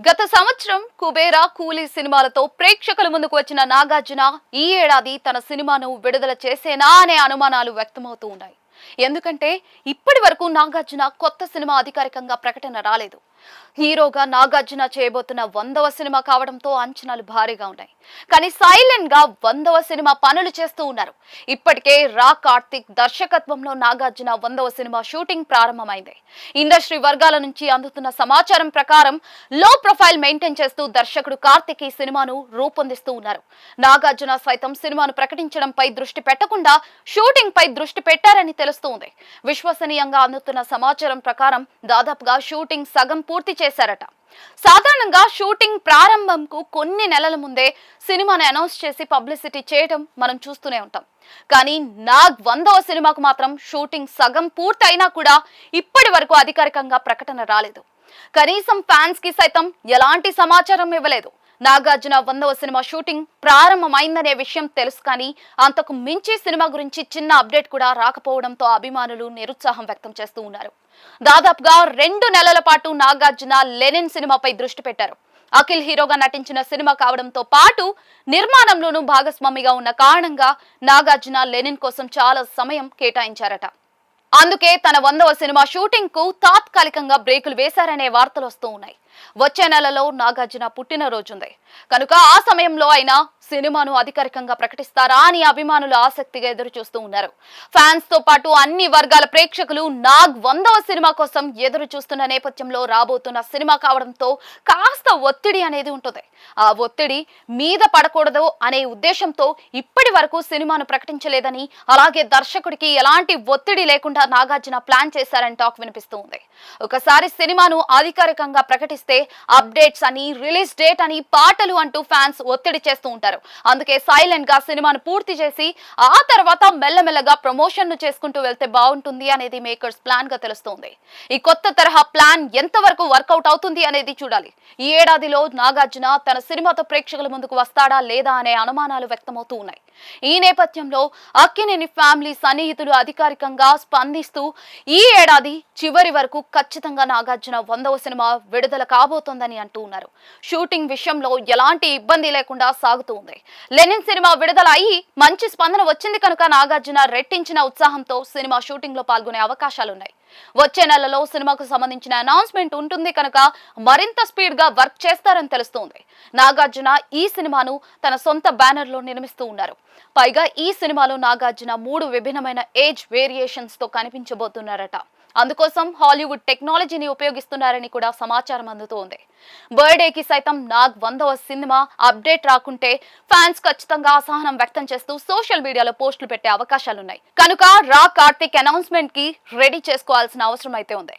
గత సంవత్సరం కుబేరా కూలీ సినిమాలతో ప్రేక్షకుల ముందుకు వచ్చిన నాగార్జున ఈ ఏడాది తన సినిమాను విడుదల చేసేనా అనే అనుమానాలు వ్యక్తమవుతూ ఉన్నాయి. ఎందుకంటే ఇప్పటి వరకు నాగార్జున కొత్త సినిమా అధికారికంగా ప్రకటన రాలేదు. హీరోగా నాగార్జున చేయబోతున్న 100వ సినిమా కావడంతో అంచనాలు భారీగా ఉన్నాయి. కానీ సైలెంట్ గా 100వ సినిమా పనులు చేస్తూ ఉన్నారు. ఇప్పటికే రా కార్తిక్ దర్శకత్వంలో నాగార్జున 100వ సినిమా షూటింగ్ ప్రారంభమైంది. ఇండస్ట్రీ వర్గాల నుంచి అందుతున్న సమాచారం ప్రకారం లో ప్రొఫైల్ మెయింటైన్ చేస్తూ దర్శకుడు కార్తిక్ ఈ సినిమాను రూపొందిస్తూ ఉన్నారు. నాగార్జున సైతం సినిమాను ప్రకటించడంపై దృష్టి పెట్టకుండా షూటింగ్ పై దృష్టి పెట్టారని తెలుస్తోంది. విశ్వసనీయంగా అందుతున్న సమాచారం ప్రకారం దాదాపుగా షూటింగ్ సగం పూర్తి చేశారట. సాధారణంగా షూటింగ్ ప్రారంభంకు కొన్ని నెలల ముందే సినిమాని అనౌన్స్ చేసి పబ్లిసిటీ చేయడం మనం చూస్తూనే ఉంటాం. కానీ నాగ్ 100వ సినిమాకు మాత్రం షూటింగ్ సగం పూర్తయినా కూడా ఇప్పటి వరకు అధికారికంగా ప్రకటన రాలేదు. కనీసం ఫ్యాన్స్ కి సైతం ఎలాంటి సమాచారం ఇవ్వలేదు. నాగార్జున 100వ సినిమా షూటింగ్ ప్రారంభమైందనే విషయం తెలుసు, కానీ అంతకు మించి సినిమా గురించి చిన్న అప్డేట్ కూడా రాకపోవడంతో అభిమానులు నిరుత్సాహం వ్యక్తం చేస్తూ ఉన్నారు. దాదాపుగా 2 నెలల పాటు నాగార్జున లెనిన్ సినిమాపై దృష్టి పెట్టారు. అఖిల్ హీరోగా నటించిన సినిమా కావడంతో పాటు నిర్మాణంలోనూ భాగస్వామిగా ఉన్న కారణంగా నాగార్జున లెనిన్ కోసం చాలా సమయం కేటాయించారట. అందుకే తన 100వ సినిమా షూటింగ్ కు తాత్కాలికంగా బ్రేకులు వేశారనే వార్తలు వస్తూ ఉన్నాయి. వచ్చే నెలలో నాగార్జున పుట్టినరోజుంది కనుక ఆ సమయంలో అయినా సినిమాను అధికారికంగా ప్రకటిస్తారా అని అభిమానులు ఆసక్తిగా ఎదురు చూస్తూ ఉన్నారు. ఫ్యాన్స్ తో పాటు అన్ని వర్గాల ప్రేక్షకులు నాగ్ 100వ సినిమా కోసం ఎదురు చూస్తున్న నేపథ్యంలో రాబోతున్న సినిమా కావడంతో కాస్త ఒత్తిడి అనేది ఉంటుంది. ఆ ఒత్తిడి మీద పడకూడదు అనే ఉద్దేశంతో ఇప్పటి వరకు సినిమాను ప్రకటించలేదని, అలాగే దర్శకుడికి ఎలాంటి ఒత్తిడి లేకుండా నాగార్జున ప్లాన్ చేశారని టాక్ వినిపిస్తూ ఉంది. ఒకసారి సినిమాను అధికారికంగా ప్రకటిస్తే అప్డేట్స్ అని, రిలీజ్ డేట్ అని, పాటలు అంటూ ఫ్యాన్స్ ఒత్తిడి చేస్తూ ఉంటారు. అందుకే సైలెంట్ గా సినిమాను పూర్తి చేసి ఆ తర్వాత మెల్లమెల్లగా ప్రమోషన్ ను చేసుకుంటూ వెళ్తే బాగుంటుంది అనేది మేకర్స్ ప్లాన్ గా తెలుస్తోంది. ఈ కొత్త తరహా ప్లాన్ ఎంతవరకు వర్కౌట్ అవుతుంది అనేది చూడాలి. ఈ ఏడాదిలో నాగార్జున తన సినిమాతో ప్రేక్షకుల ముందుకు వస్తాడా లేదా అనే అనుమానాలు వ్యక్తమవుతూ ఉన్నాయి. ఈ నేపథ్యంలో అక్కినేని ఫ్యామిలీ సన్నిహితులు అధికారికంగా స్పందిస్తూ ఈ ఏడాది చివరి వరకు ఖచ్చితంగా నాగార్జున 100వ సినిమా విడుదల కాబోతోందని అంటూ ఉన్నారు. షూటింగ్ విషయంలో ఎలాంటి ఇబ్బంది లేకుండా సాగుతూ ఉంది. లెనిన్ సినిమా విడుదల అయ్యి మంచి స్పందన వచ్చింది కనుక నాగార్జున రెట్టించిన ఉత్సాహంతో సినిమా షూటింగ్ లో పాల్గొనే అవకాశాలున్నాయి. వచ్చే నెలలో సినిమాకు సంబంధించిన అనౌన్స్మెంట్ ఉంటుంది కనుక మరింత స్పీడ్ గా వర్క్ చేస్తారని తెలుస్తోంది. నాగార్జున ఈ సినిమాను తన సొంత బ్యానర్ లో నిర్మిస్తూ ఉన్నారు. పైగా ఈ సినిమాలో నాగార్జున 3 విభిన్నమైన ఏజ్ వేరియేషన్స్ తో కనిపించబోతున్నారట. అందుకోసం హాలీవుడ్ టెక్నాలజీని ఉపయోగిస్తున్నారని కూడా సమాచారం అందుతోంది. బర్త్డేకి సైతం నాగ్ 100వ సినిమా అప్డేట్ రాకుంటే ఫ్యాన్స్ ఖచ్చితంగా అసహనం వ్యక్తం చేస్తూ సోషల్ మీడియాలో పోస్టులు పెట్టే అవకాశాలున్నాయి. కనుక రా కార్తిక్ అనౌన్స్మెంట్ కి రెడీ చేసుకోవాల్సిన అవసరం అయితే ఉంది.